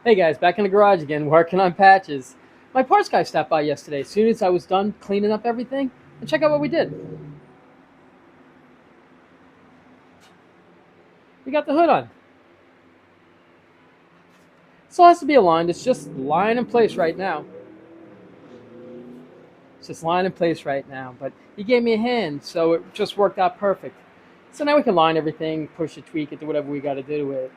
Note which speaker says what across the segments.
Speaker 1: Hey guys, back in the garage again, working on patches. My parts guy stopped by yesterday as soon as I was done cleaning up everything. And check out what we did. We got the hood on. Still has to be aligned. It's just lying in place right now. It's just lying in place right now. But he gave me a hand, so it just worked out perfect. So now we can line everything, push it, tweak it, do whatever we got to do to it.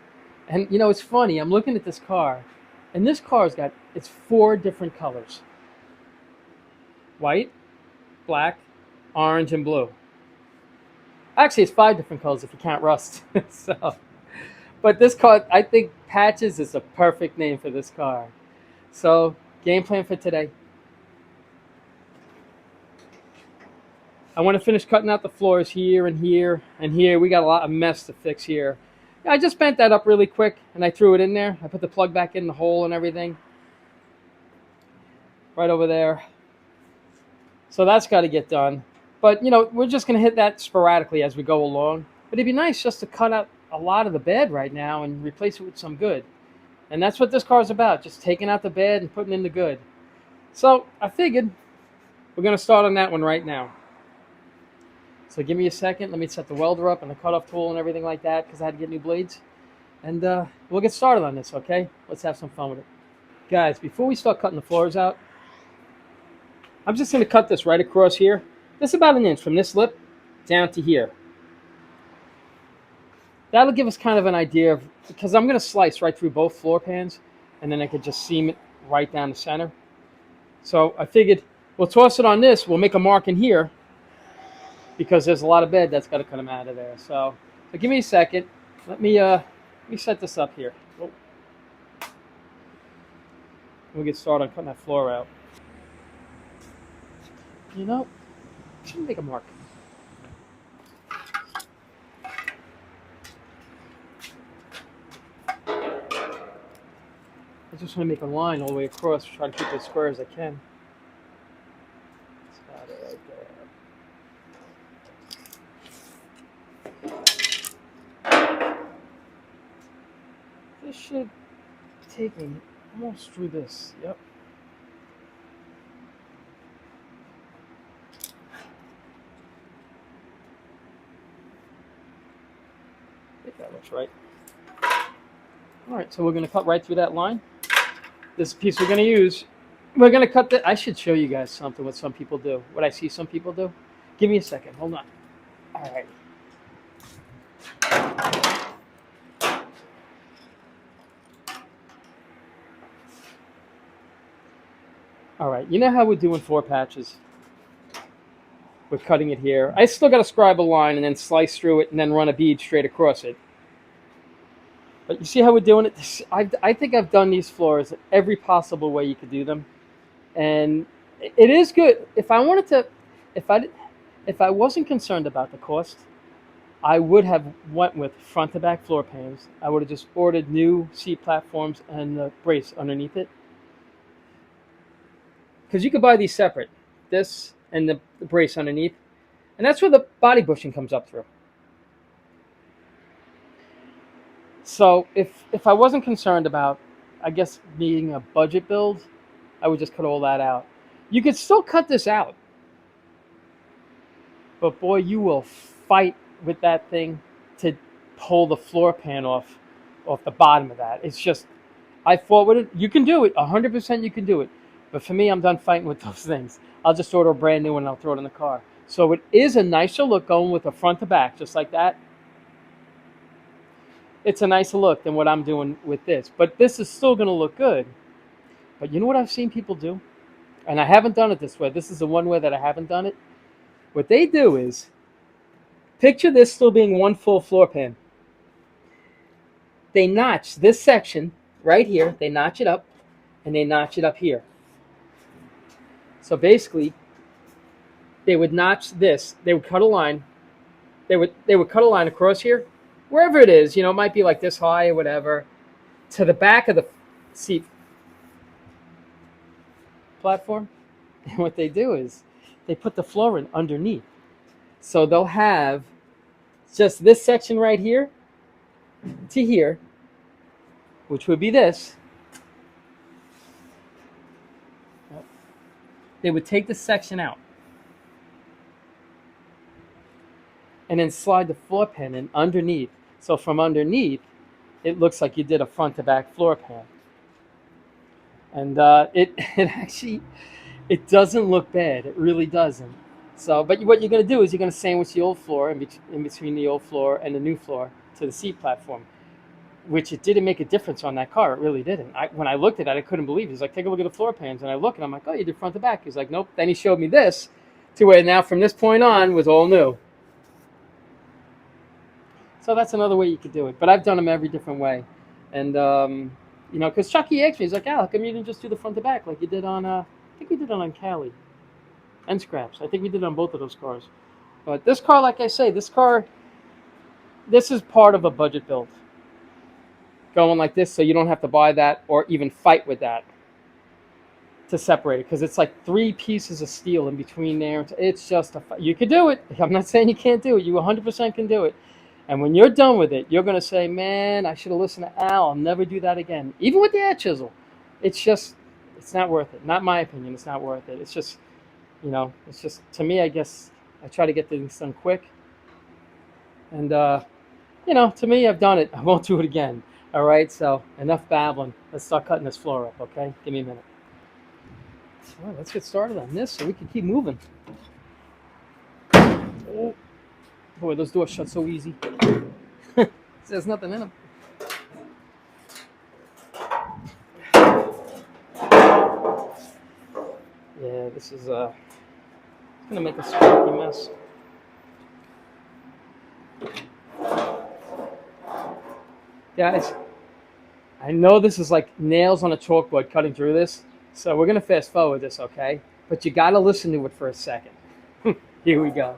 Speaker 1: And you know, it's funny. I'm looking at this car, and this car's got it's four different colors: white, black, orange, and blue. Actually, it's five different colors if you count rust. So, but this car, I think patches is the perfect name for this car. So, game plan for today. I want to finish cutting out the floors here and here and here. We got a lot of mess to fix here. I just bent that up really quick and I threw it in there. I put the plug back in the hole and everything. Right over there. So that's got to get done. But, you know, we're just going to hit that sporadically as we go along. But it'd be nice just to cut out a lot of the bed right now and replace it with some good. And that's what this car is about, just taking out the bad and putting in the good. So I figured we're going to start on that one right now. So give me a second. Let me set the welder up and the cutoff tool and everything like that because I had to get new blades. And we'll get started on this, okay? Let's have some fun with it. Guys, before we start cutting the floors out, I'm just going to cut this right across here. This is about an inch from this lip down to here. That'll give us kind of an idea of, because I'm going to slice right through both floor pans, and then I could just seam it right down the center. So I figured we'll toss it on this. We'll make a mark in here because there's a lot of bed that's got to come out of there. So give me a second. Let me set this up here. Oh. We'll get started on cutting that floor out. You know, I should make a mark. I just want to make a line all the way across, try to keep it as square as I can. That's about it right there. This should take me almost through this. Yep. I think that looks right. All right, so we're going to cut right through that line. This piece we're going to use. We're going to cut the. I should show you guys something what some people do. What I see some people do. Give me a second. Hold on. All right. All right. You know how we're doing floor patches? We're cutting it here. I still got to scribe a line and then slice through it and then run a bead straight across it. But you see how we're doing it? I think I've done these floors every possible way you could do them. And it is good. If I wanted to, if I wasn't concerned about the cost, I would have went with front to back floor pans. I would have just ordered new seat platforms and the brace underneath it. Because you could buy these separate, this and the brace underneath. And that's where the body bushing comes up through. So if I wasn't concerned about, I guess, being a budget build, I would just cut all that out. You could still cut this out. But boy, you will fight with that thing to pull the floor pan off the bottom of that. It's just, I fought with it. You can do it. 100% you can do it. But for me, I'm done fighting with those things. I'll just order a brand new one and I'll throw it in the car. So it is a nicer look going with the front to back, just like that. It's a nicer look than what I'm doing with this. But this is still going to look good. But you know what I've seen people do? And I haven't done it this way. This is the one way that I haven't done it. What they do is, picture this still being one full floor pan. They notch this section right here. They notch it up, and they notch it up here. So basically, they would notch this. They would cut a line. They would cut a line across here, wherever it is. You know, it might be like this high or whatever, to the back of the seat platform. And what they do is they put the floor in underneath. So they'll have just this section right here to here, which would be this, they would take the section out and then slide the floor pan in underneath. So from underneath, it looks like you did a front to back floor pan. And it actually, it doesn't look bad. It really doesn't. So, but what you're going to do is you're going to sandwich the old floor in between the old floor and the new floor to the seat platform, which it didn't make a difference on that car. It really didn't. When I looked at it, I couldn't believe it. He's like, take a look at the floor pans. And I look and I'm like, oh, you did front to back. He's like, nope. Then he showed me this to where now from this point on was all new. So that's another way you could do it. But I've done them every different way. And, you know, because Chucky asked me, he's like, Al, how come you didn't just do the front to back like you did on, I think we did it on Cali and Scraps. I think we did it on both of those cars. But this car, like I say, this is part of a budget build. Going like this so you don't have to buy that or even fight with that to separate it, because it's like 3 pieces of steel in between there. It's just you could do it. I'm not saying you can't do it. You 100% can do it. And when you're done with it, you're going to say, man, I should have listened to Al. I'll never do that again. Even with the air chisel. It's not worth it. Not my opinion. It's not worth it. It's just, you know, it's just, to me, I guess, I try to get things done quick. And, you know, to me, I've done it. I won't do it again. All right, so enough babbling. Let's start cutting this floor up, okay? Give me a minute. All right, let's get started on this so we can keep moving. Oh. Boy, those doors shut so easy. There's nothing in them. Yeah, this is it's gonna make a squeaky mess. Guys, I know this is like nails on a chalkboard cutting through this, so we're gonna fast forward this, okay? But you gotta listen to it for a second. Here we go.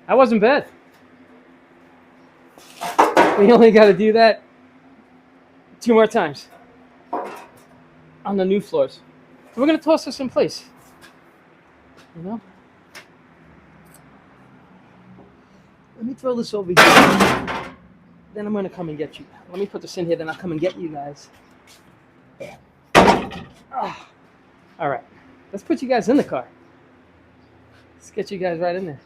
Speaker 1: That wasn't bad. We only got to do that 2 more times on the new floors. So we're going to toss this in place. You know? Let me throw this over here. Then I'm going to come and get you. Let me put this in here, then I'll come and get you guys. Oh. All right. Let's put you guys in the car. Let's get you guys right in there.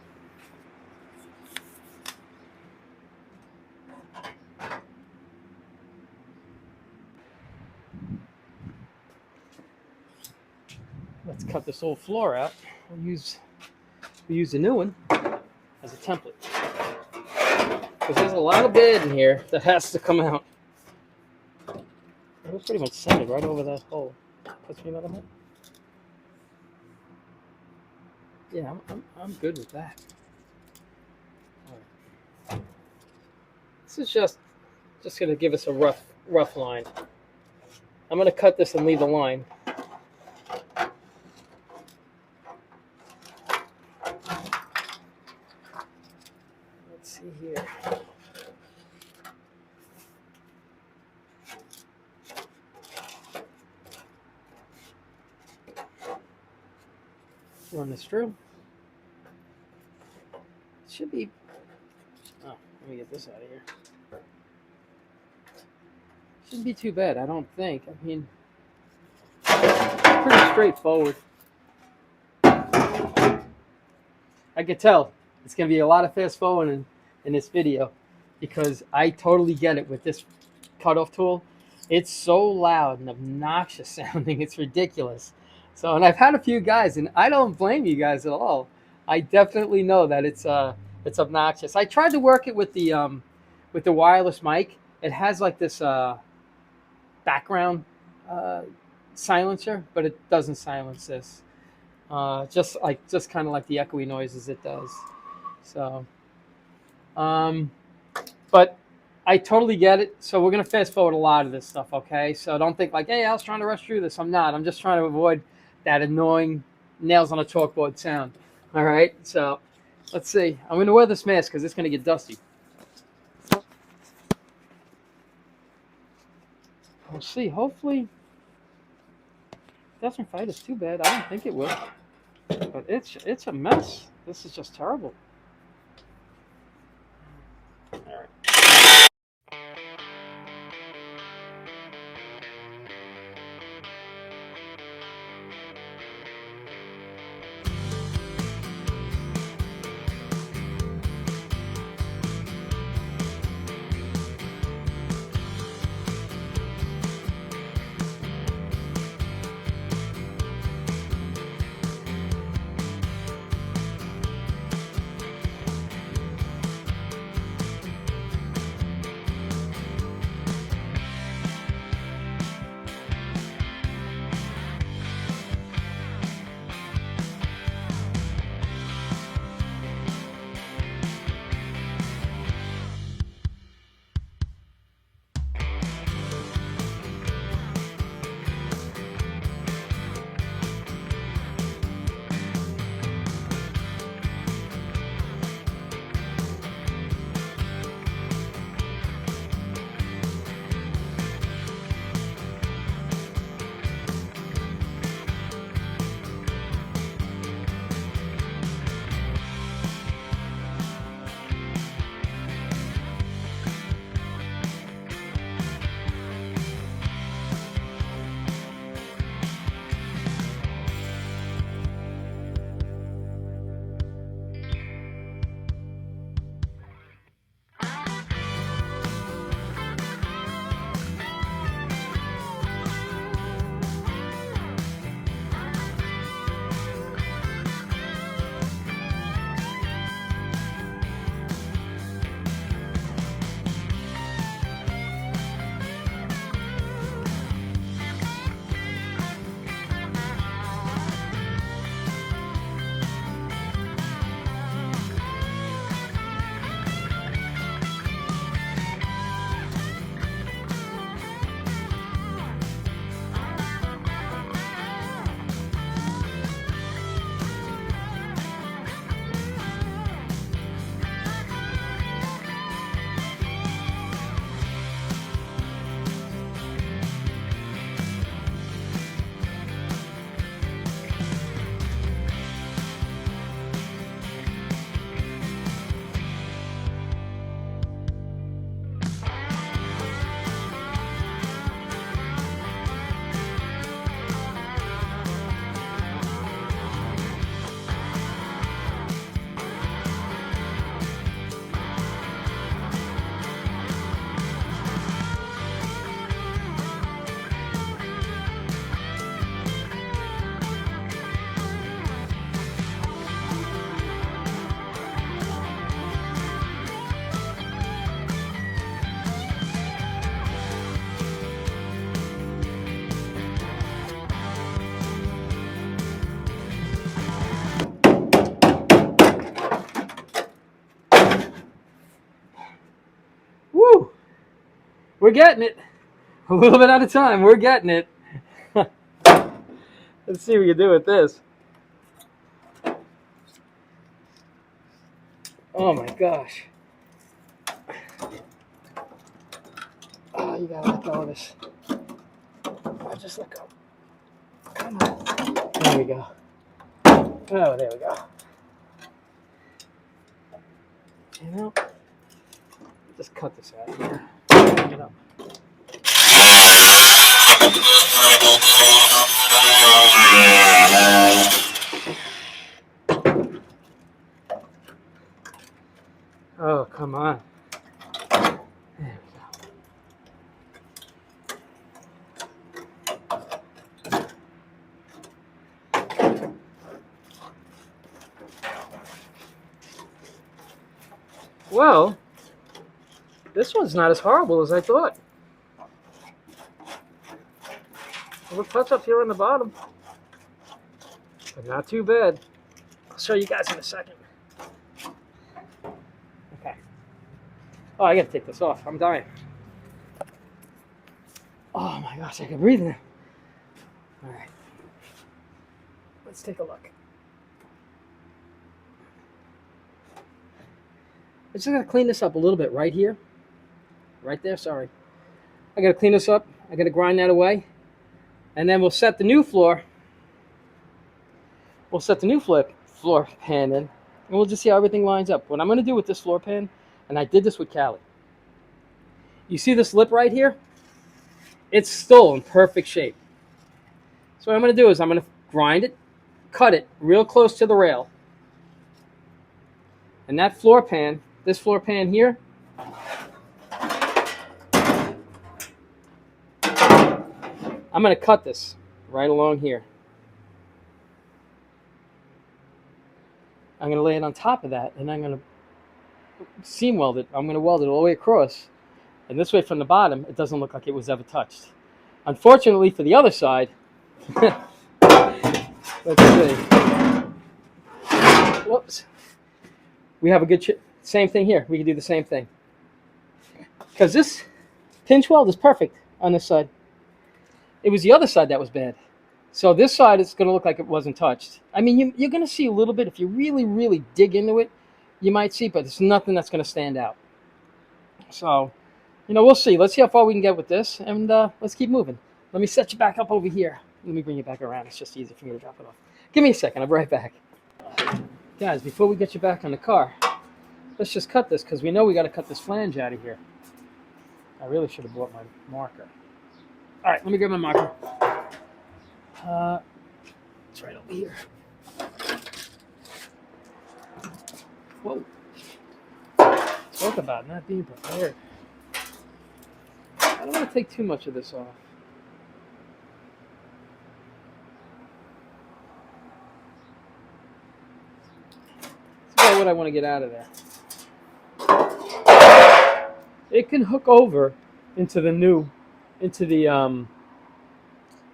Speaker 1: Let's cut this old floor out. We'll use the new one as a template. Because there's a lot of bed in here that has to come out. It was pretty much centered right over that hole. Touch me another hole. Yeah, I'm good with that. All right. This is just going to give us a rough line. I'm going to cut this and leave the line. Let's see here. Run this through. Should be. Oh, let me get this out of here. Shouldn't be too bad, I don't think. I mean, it's pretty straightforward. I can tell it's going to be a lot of fast forward in this video because I totally get it with this cutoff tool. It's so loud and obnoxious sounding. It's ridiculous. So, and I've had a few guys, and I don't blame you guys at all. I definitely know that it's obnoxious. I tried to work it with the wireless mic. It has like this background silencer, but it doesn't silence this. Just kind of like the echoey noises it does. So, but I totally get it. So we're gonna fast forward a lot of this stuff, okay? So don't think like, hey, I was trying to rush through this. I'm not. I'm just trying to avoid that annoying nails on a chalkboard sound. All right. So let's see. I'm gonna wear this mask because it's gonna get dusty. We'll see. Hopefully, it doesn't fight us too bad. I don't think it will. But it's a mess. This is just terrible. All right. Woo! We're getting it. A little bit at a time. We're getting it. Let's see what we can do with this. Oh my gosh. Oh, you gotta let go of this. Oh, just let go. Come on. There we go. Oh, there we go. You know, just cut this out here. Bring it up. Oh, come on. There we go. Well, this one's not as horrible as I thought. A little touch up here on the bottom, but not too bad. I'll show you guys in a second. Okay. Oh, I gotta take this off. I'm dying. Oh my gosh, I can breathe now. All right. Let's take a look. I just gotta clean this up a little bit right here. Right there, sorry. I gotta clean this up I got to grind that away. And then we'll set the new floor. We'll set the new floor pan in. And we'll just see how everything lines up. What I'm going to do with this floor pan, and I did this with Callie. You see this lip right here? It's still in perfect shape. So what I'm going to do is I'm going to grind it, cut it real close to the rail. And that floor pan, this floor pan here, I'm going to cut this right along here. I'm going to lay it on top of that, and I'm going to seam weld it. I'm going to weld it all the way across. And this way from the bottom, it doesn't look like it was ever touched. Unfortunately for the other side, let's see. Whoops. We have a good, same thing here. We can do the same thing. Because this pinch weld is perfect on this side. It was the other side that was bad. So this side is going to look like it wasn't touched. I mean, you're going to see a little bit. If you really, really dig into it, you might see, but it's nothing that's going to stand out. So, we'll see. Let's see how far we can get with this, and let's keep moving. Let me set you back up over here. Let me bring you back around. It's just easier for me to drop it off. Give me a second. I'll be right back. Guys, before we get you back on the car, let's just cut this, because we know we got to cut this flange out of here. I really should have brought my marker. All right, let me grab my marker. It's right over here. Whoa. Talk about not being prepared. I don't want to take too much of this off. That's about what I want to get out of there. It can hook over into the new,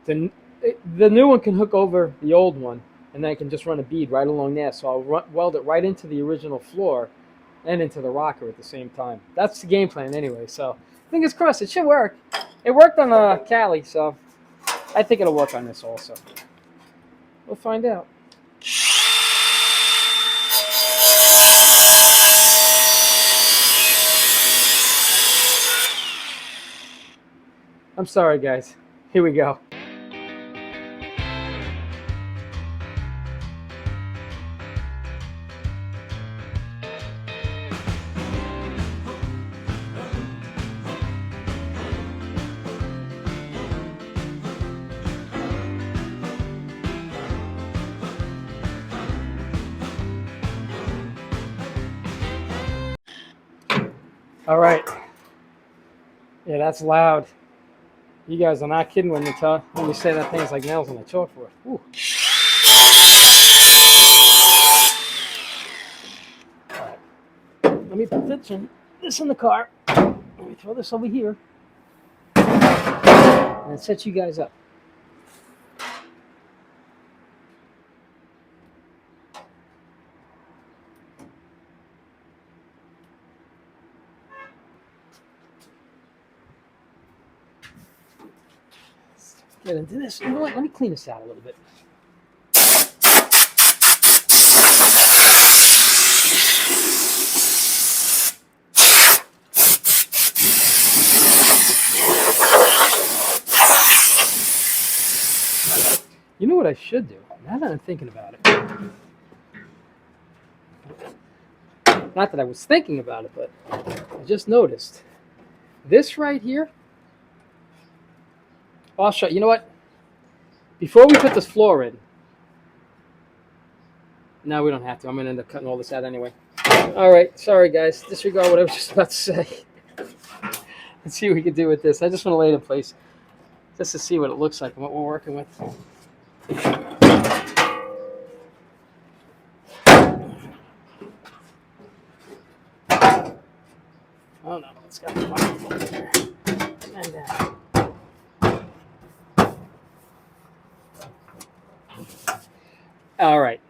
Speaker 1: the new one can hook over the old one, and then I can just run a bead right along there. So I'll weld it right into the original floor and into the rocker at the same time. That's the game plan anyway, so fingers crossed. It should work. It worked on Cali, so I think it'll work on this also. We'll find out. I'm sorry, guys. Here we go. All right. Yeah, that's loud. You guys are not kidding when you say that thing's like nails on a chalkboard. Ooh. All right. Let me put this in the car. Let me throw this over here and set you guys up. Get into this. You know what? Let me clean this out a little bit. You know what I should do? Now that I'm thinking about it. Not that I was thinking about it, but I just noticed. This right here. I'll show you. You know what? Before we put this floor in. No, we don't have to. I'm going to end up cutting all this out anyway. All right. Sorry, guys. Disregard what I was just about to say. Let's see what we can do with this. I just want to lay it in place just to see what it looks like and what we're working with. Oh, no. It's got the bottom over there. And down. All right.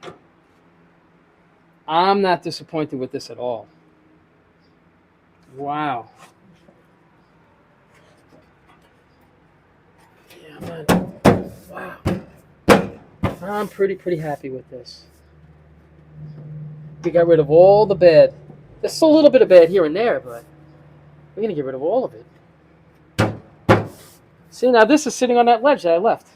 Speaker 1: I'm not disappointed with this at all. Wow. Yeah, man. Wow. I'm pretty happy with this. We got rid of all the bad. There's still a little bit of bad here and there, but we're going to get rid of all of it. See, now this is sitting on that ledge that I left.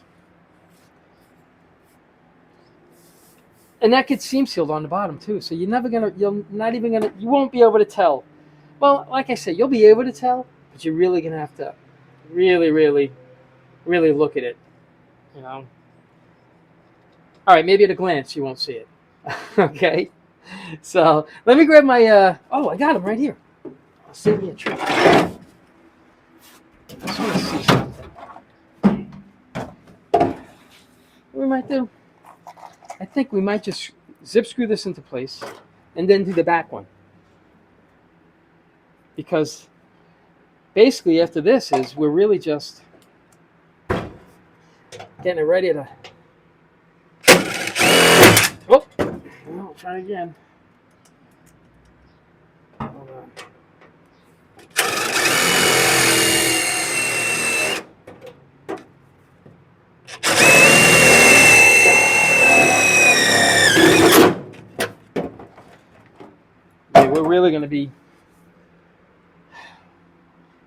Speaker 1: And that gets seam sealed on the bottom too. So you're not even gonna, you won't be able to tell. Well, like I said, you'll be able to tell, but you're really gonna have to really, really, really look at it. You know. All right, maybe at a glance you won't see it. Okay. So let me grab my. Oh, I got him right here. I'll save me a trip. I just want to see something. What we might do? I think we might just zip screw this into place, and then do the back one. Because basically after this is we're really just getting it ready to. Oh, I'll try again. Hold on. Yeah, we're really going to be.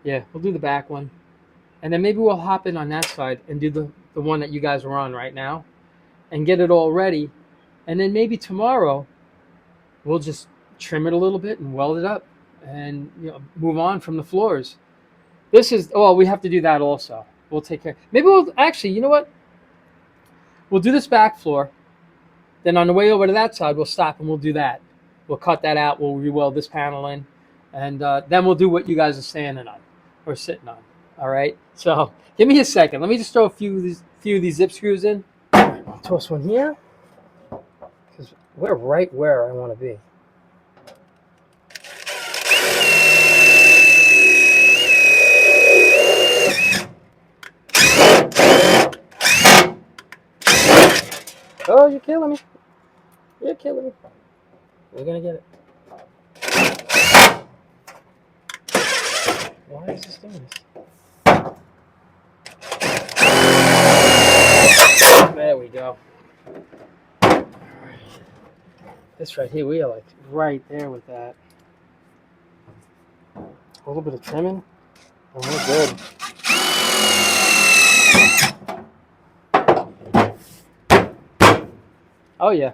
Speaker 1: Yeah, we'll do the back one. And then maybe we'll hop in on that side and do the one that you guys are on right now and get it all ready. And then maybe tomorrow we'll just trim it a little bit and weld it up and move on from the floors. This is, oh, we have to do that also. We'll take care. Maybe we'll actually, you know what? We'll do this back floor. Then on the way over to that side, we'll stop and we'll do that. We'll cut that out. We'll re-weld this panel in. And then we'll do what you guys are standing on or sitting on. All right? So give me a second. Let me just throw a few of these zip screws in. I'll toss one here because we're right where I want to be. Oh, you're killing me. You're killing me. We're going to get it. Why is this doing this? There we go. All right. This right here, we are like right there with that. A little bit of trimming, and we're good. Oh yeah,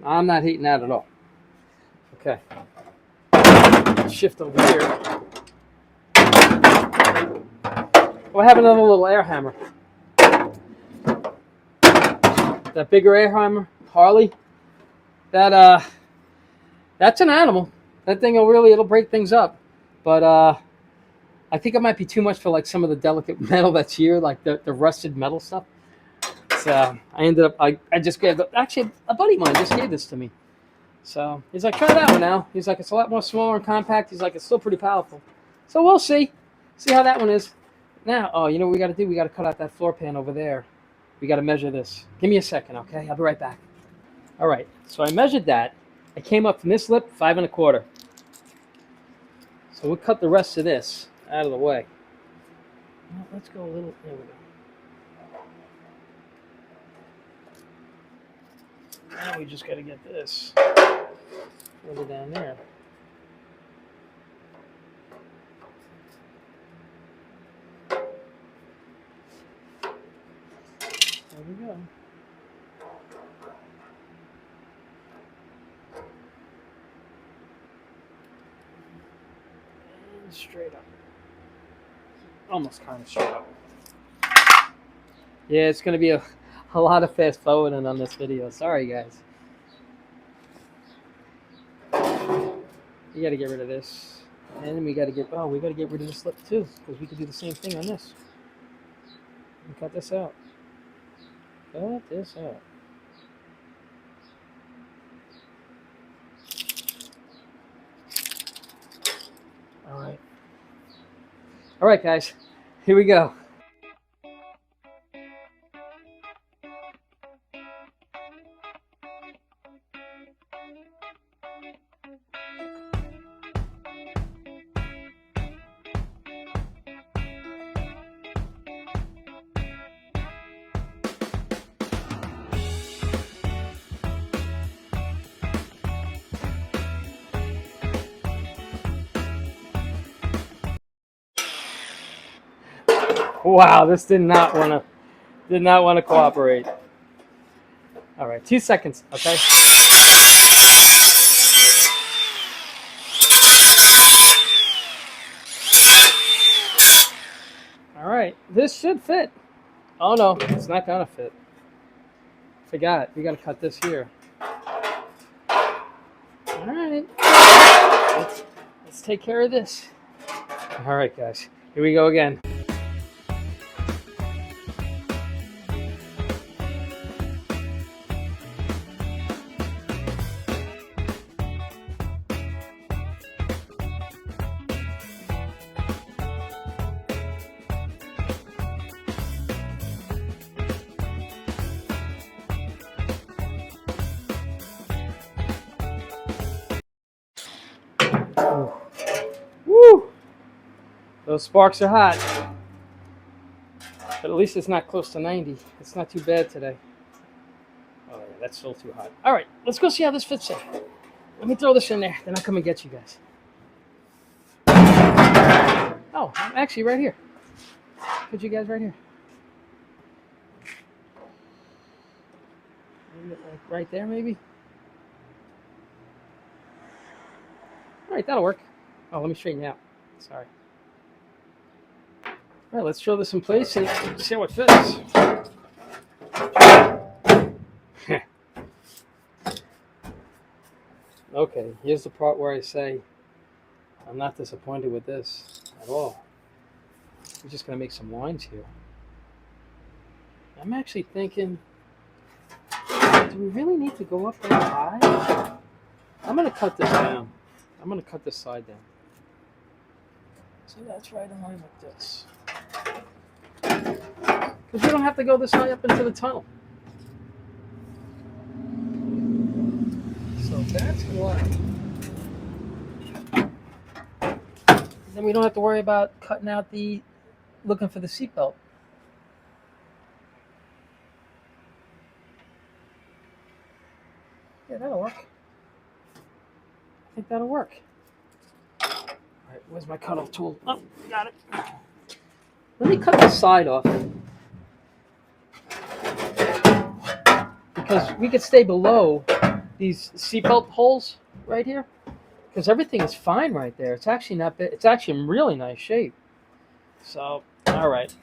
Speaker 1: I'm not heating that at all. Okay. Shift over here. We'll have another little air hammer. That bigger air hammer, Harley. That's an animal. That thing it'll break things up. But I think it might be too much for like some of the delicate metal that's here, like the rusted metal stuff. So I ended up I just gave actually a buddy of mine just gave this to me. So he's like, try that one now. He's like, it's a lot more smaller and compact. He's like, it's still pretty powerful. So we'll see how that one is. Now, oh, you know what we got to do? We got to cut out that floor pan over there. We got to measure this. Give me a second, okay? I'll be right back. All right. So I measured that. I came up from this lip 5 1/4. So we'll cut the rest of this out of the way. Well, let's go a little. There we go. Now we just got to get this further down there. There we go. And straight up. Almost kind of straight up. Yeah, it's going to be a lot of fast forwarding on this video. Sorry, guys. You got to get rid of this. And then we got to get rid of this lip too, because we could do the same thing on this. And cut this out. Cut this out. All right, guys. Here we go. Wow, this did not want to cooperate. All right, 2 seconds, okay? All right, this should fit. Oh no, it's not gonna fit. Forgot, we gotta cut this here. All right, let's take care of this. All right, guys, here we go again. Woo! Those sparks are hot. But at least it's not close to 90. It's not too bad today. Oh, yeah, that's still too hot. All right, let's go see how this fits in. Let me throw this in there, then I'll come and get you guys. Oh, I'm actually right here. Put you guys right here. Like right there, maybe? All right, that'll work. Oh, let me straighten you out. Sorry. All right, let's throw this in place and see how it fits. Okay, here's the part where I say I'm not disappointed with this at all. We're just going to make some lines here. I'm actually thinking, do we really need to go up that high? I'm going to cut this down. I'm going to cut this side down. So that's right in line with this. Because we don't have to go this high up into the tunnel. So that's why. Then we don't have to worry about cutting out looking for the seatbelt. Yeah, that'll work. I think that'll work. All right, where's my cutoff tool? Oh, got it. Let me cut the side off. Because we could stay below these seatbelt holes right here. Because everything is fine right there. It's actually not bad. It's actually in really nice shape. So, all right.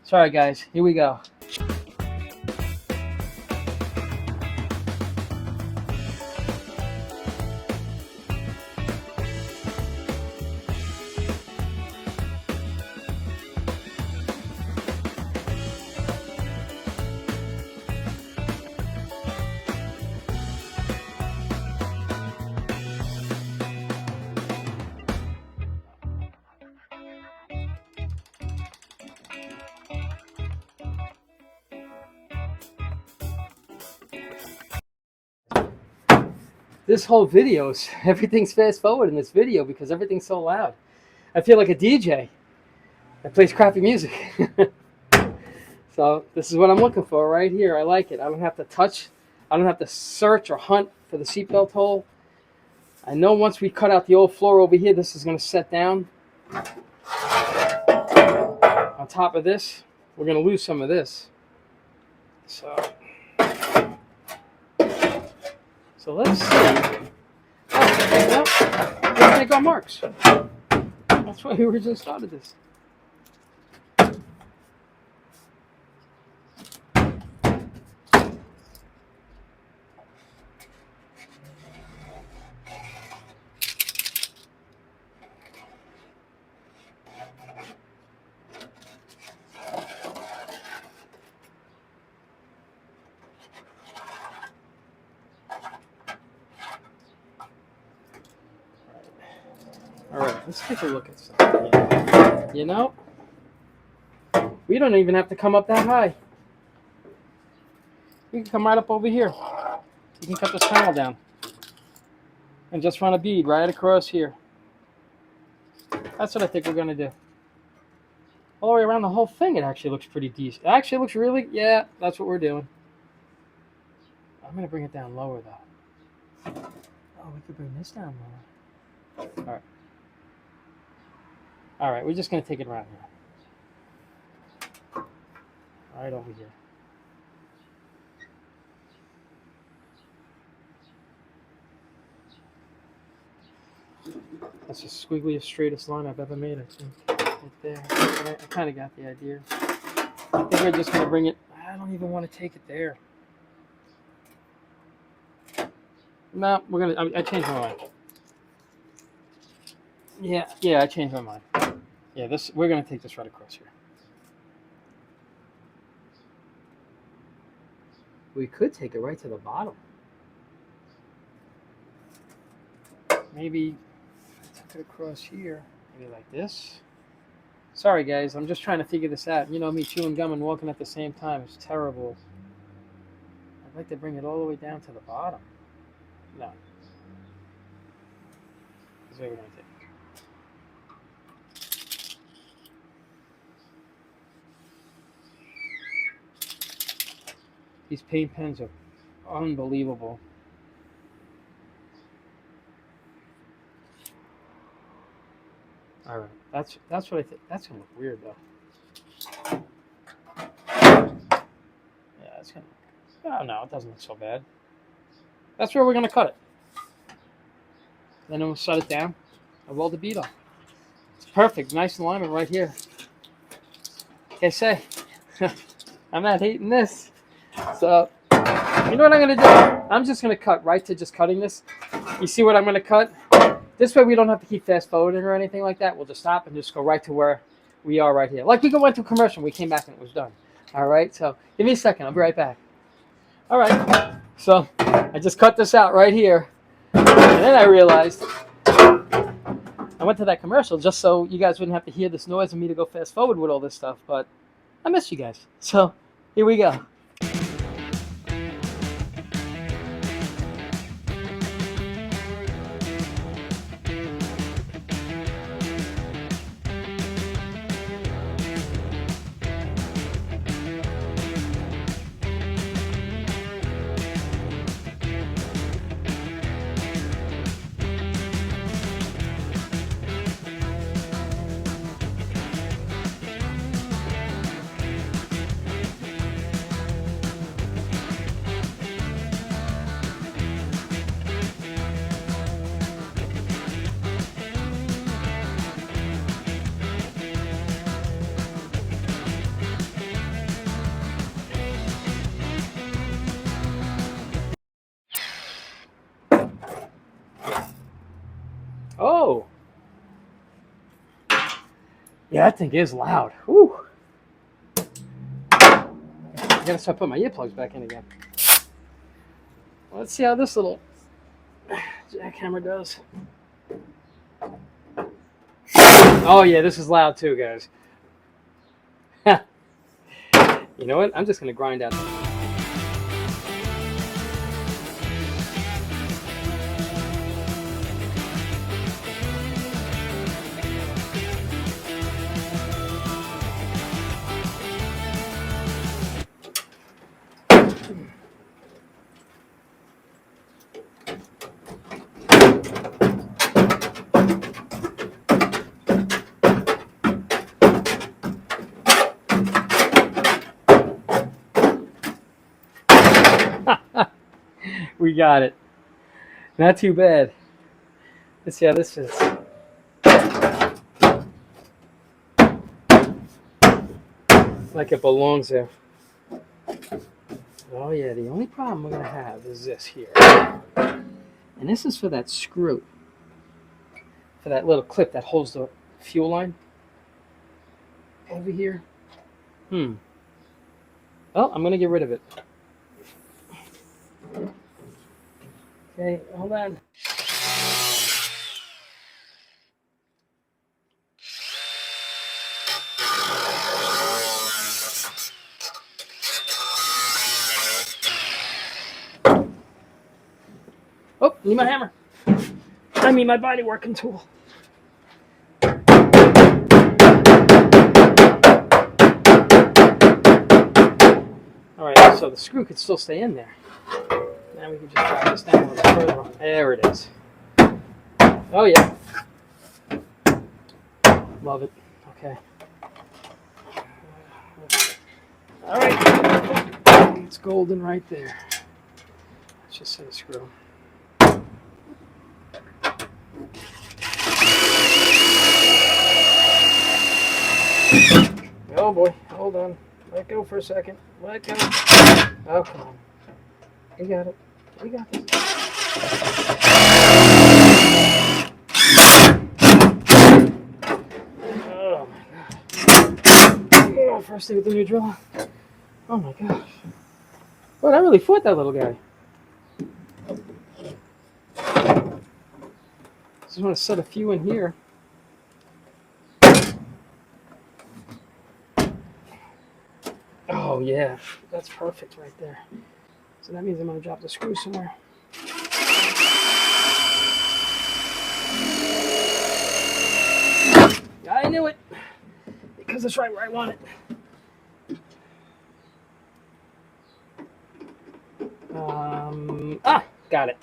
Speaker 1: Sorry, guys. Here we go. This whole video, everything's fast forward in this video because everything's so loud. I feel like a DJ that plays crappy music. So this is what I'm looking for right here. I like it. I don't have to touch. I don't have to search or hunt for the seatbelt hole. I know once we cut out the old floor over here, this is going to set down. On top of this, we're going to lose some of this. So let's see. Oh, well, let's make our marks. That's why we originally started this. All right, let's take a look at something here. You know, we don't even have to come up that high. We can come right up over here. You can cut this panel down and just run a bead right across here. That's what I think we're going to do. All the way around the whole thing, it actually looks pretty decent. It actually looks really, yeah, that's what we're doing. I'm going to bring it down lower, though. Oh, we could bring this down lower. All right. All right, we're just going to take it around here. Right over here. That's the squiggliest, straightest line I've ever made, I think. Right there. I kind of got the idea. I think we're just going to bring it. I don't even want to take it there. No, we're going to. I changed my mind. Yeah, I changed my mind. Yeah, we're going to take this right across here. We could take it right to the bottom. Maybe I took it across here. Maybe like this. Sorry, guys. I'm just trying to figure this out. You know me chewing gum and walking at the same time. It's terrible. I'd like to bring it all the way down to the bottom. No. This is what we're going to take. These paint pens are unbelievable. All right, that's what I think. That's gonna look weird though. Yeah, it's gonna. Oh no, it doesn't look so bad. That's where we're gonna cut it. Then we'll set it down and weld the bead on. It's perfect, nice alignment right here. Like I say, I'm not hating this. So, you know what I'm gonna do? I'm just gonna cut right to just cutting this. You see what I'm gonna cut? This way we don't have to keep fast forwarding or anything like that. We'll just stop and just go right to where we are right here. Like we went to commercial, we came back and it was done. All right, so give me a second. I'll be right back. All right, so I just cut this out right here. And then I realized I went to that commercial just so you guys wouldn't have to hear this noise and me to go fast forward with all this stuff. But I miss you guys. So here we go. Oh, yeah, that thing is loud. Whew. I gotta start putting my earplugs back in again. Well, let's see how this little jackhammer does. Oh yeah, this is loud too, guys. You know what? I'm just gonna grind out. We got it. Not too bad. Let's see how this is. Like it belongs there. Oh yeah, the only problem we're gonna have is this here. And this is for that screw. For that little clip that holds the fuel line. Over here. Well, I'm gonna get rid of it. Okay, hold on. Oh, need my hammer. I mean my body working tool. Alright, so the screw could still stay in there. Now we can just drive this down a little further on. There it is. Oh yeah. Love it. Okay. All right, it's golden right there. Let's just set a screw. Oh boy, hold on. Let go for a second. Let go. Oh, come on. You got it. You got this. Oh my god. Oh, first thing with the new drill. Oh my gosh. Well, I really fought that little guy. Just want to set a few in here. Oh yeah, that's perfect right there. So that means I'm going to drop the screw somewhere. I knew it, because it's right where I want it. Got it.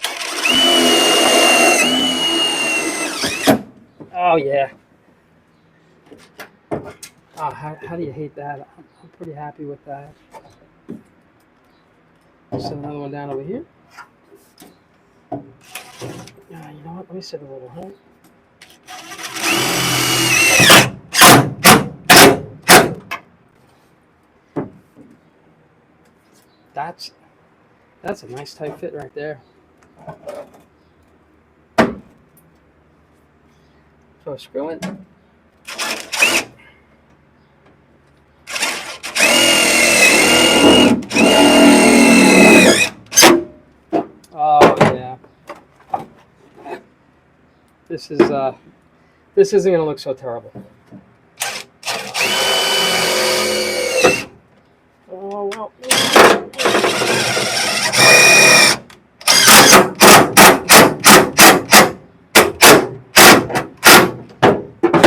Speaker 1: Oh yeah. Oh, how do you hate that? I'm pretty happy with that. Set another one down over here. You know what? Let me set a little, huh? That's a nice tight fit right there. Throw a screw in. Oh yeah. This isn't gonna look so terrible. Oh well.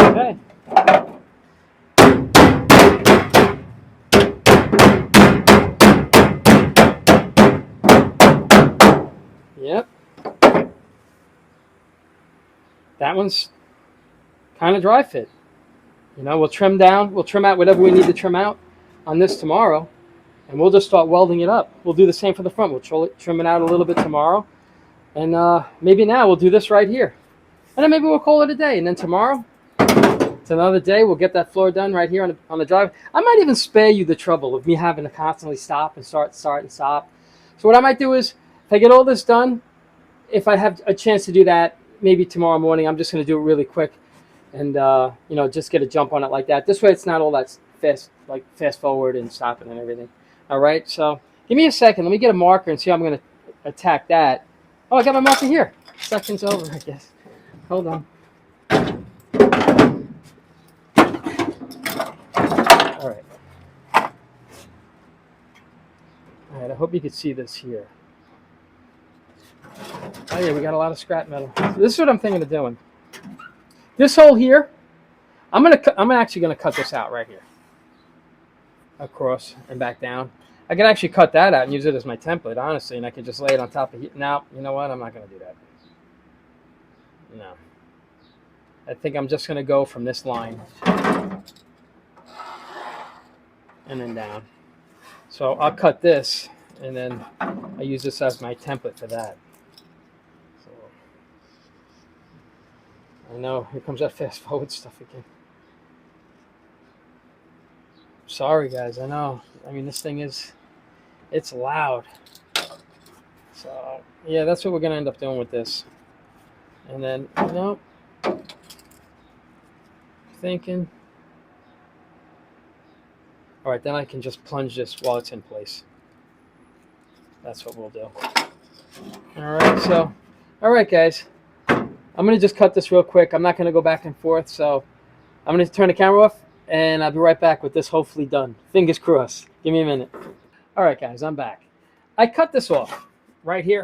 Speaker 1: Okay. Yep. That one's kind of dry fit. You know, we'll trim out whatever we need to trim out on this tomorrow, and we'll just start welding it up. We'll do the same for the front. We'll trim it out a little bit tomorrow, and maybe now we'll do this right here. And then maybe we'll call it a day, and then tomorrow, it's another day. We'll get that floor done right here on the drive. I might even spare you the trouble of me having to constantly stop and start and stop. So what I might do is, if I get all this done, if I have a chance to do that, maybe tomorrow morning, I'm just going to do it really quick and, just get a jump on it like that. This way it's not all that fast forward and stopping and everything. All right, so give me a second. Let me get a marker and see how I'm going to attack that. Oh, I got my marker here. Second's over, I guess. Hold on. All right. All right, I hope you can see this here. Oh yeah, we got a lot of scrap metal. So this is what I'm thinking of doing. This hole here, I'm actually gonna cut this out right here, across and back down. I could actually cut that out and use it as my template, honestly, and I could just lay it on top of here. Now, you know what? I'm not gonna do that. No. I think I'm just gonna go from this line and then down. So I'll cut this, and then I use this as my template for that. So I know, here comes that fast forward stuff again. Sorry guys, I know. I mean, this thing it's loud. So yeah, that's what we're gonna end up doing with this. And then, thinking, all right, then I can just plunge this while it's in place. That's what we'll do. All right, guys. I'm going to just cut this real quick. I'm not going to go back and forth, so I'm going to turn the camera off, and I'll be right back with this hopefully done. Fingers crossed. Give me a minute. All right, guys, I'm back. I cut this off right here.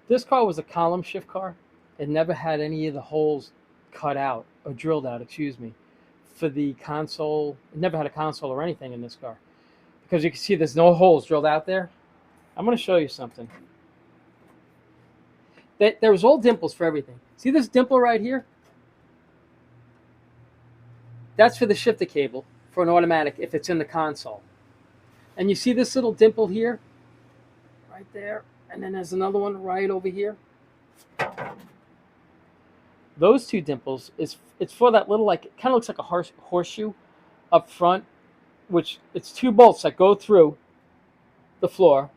Speaker 1: This car was a column shift car. It never had any of the holes cut out, or drilled out, excuse me, for the console. It never had a console or anything in this car. Because you can see there's no holes drilled out there. I'm going to show you something. There was all dimples for everything. See this dimple right here? That's for the shifter cable for an automatic if it's in the console. And you see this little dimple here, right there, and then there's another one right over here. Those two dimples it's for that little, like, it kind of looks like a horseshoe up front, which it's two bolts that go through the floor.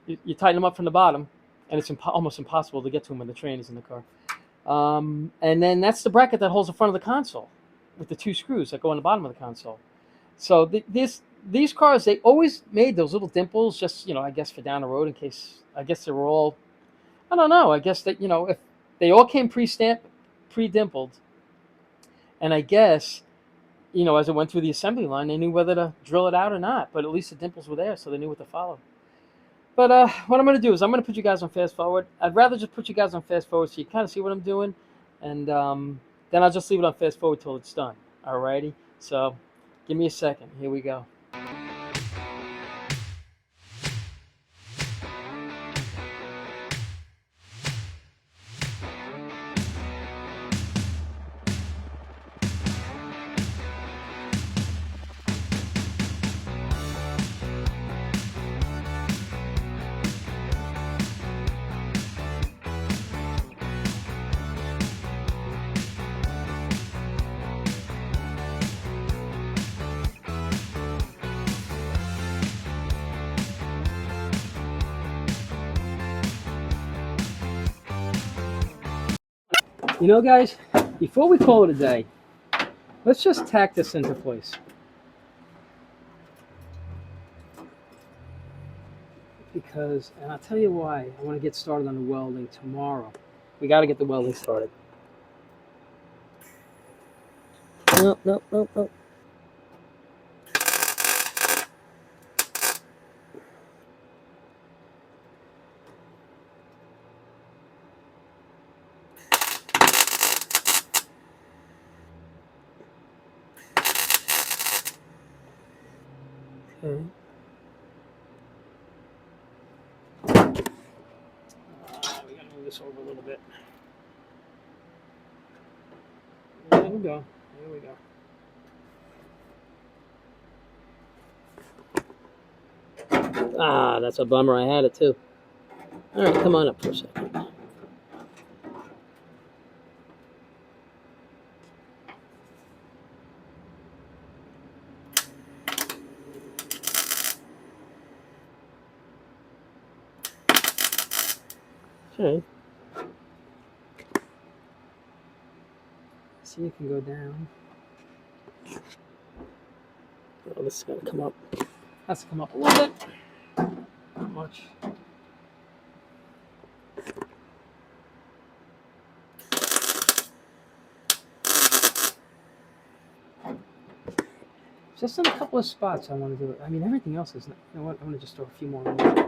Speaker 1: You tighten them up from the bottom, and it's almost impossible to get to them when the train is in the car. And then that's the bracket that holds the front of the console with the two screws that go on the bottom of the console. So these cars, they always made those little dimples just, I guess for down the road in case, I guess they were all, I don't know, I guess that, if they all came pre-stamped, pre-dimpled, and I guess, as it went through the assembly line, they knew whether to drill it out or not, but at least the dimples were there, so they knew what to follow. But what I'm going to do is I'm going to put you guys on fast forward. I'd rather just put you guys on fast forward so you kind of see what I'm doing, and then I'll just leave it on fast forward till it's done. Alrighty? So give me a second. Here we go. Guys, before we call it a day, let's just tack this into place. Because, and I'll tell you why, I want to get started on the welding tomorrow. We got to get the welding started. No. Okay. We gotta move this over a little bit. There we go. There we go. That's a bummer. I had it too. All right, come on up for a second. Okay. See, you can go down. Oh, this is gonna come up. Has to come up a little bit. Not much. Just in a couple of spots I want to do it. I mean, everything else is not. You know what? I'm gonna just throw a few more in.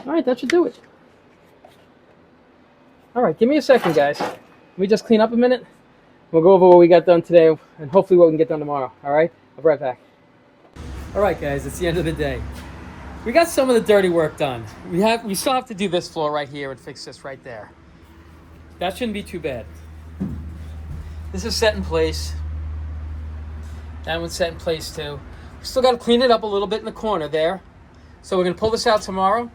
Speaker 1: All right, that should do it. All right, give me a second, guys. Let me just clean up a minute. We'll go over what we got done today and hopefully what we can get done tomorrow. All right, I'll be right back. All right, guys, it's the end of the day. We got some of the dirty work done. We still have to do this floor right here and fix this right there. That shouldn't be too bad. This is set in place. That one's set in place too. We still got to clean it up a little bit in the corner there. So we're going to pull this out tomorrow.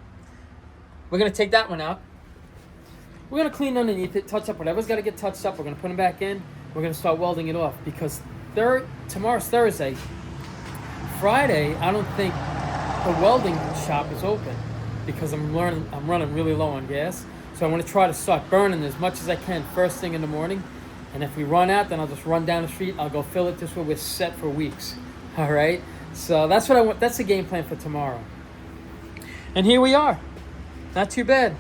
Speaker 1: We're going to take that one out. We're going to clean underneath it, touch up whatever's got to get touched up. We're going to put them back in. We're going to start welding it off because tomorrow's Thursday. Friday, I don't think the welding shop is open because I'm running really low on gas. So I want to try to start burning as much as I can first thing in the morning. And if we run out, then I'll just run down the street. I'll go fill it. This way we're set for weeks. All right? So that's what I want. That's the game plan for tomorrow. And here we are. Not too bad.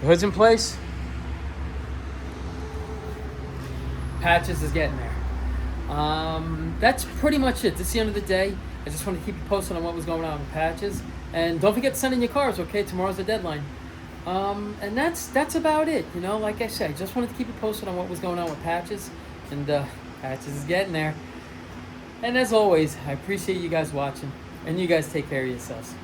Speaker 1: The hood's in place. Patches is getting there. That's pretty much it. This is the end of the day. I just wanted to keep you posted on what was going on with Patches. And don't forget to send in your cars, okay? Tomorrow's the deadline. And that's about it. You know, like I said, I just wanted to keep you posted on what was going on with Patches. And Patches is getting there. And as always, I appreciate you guys watching. And you guys take care of yourselves.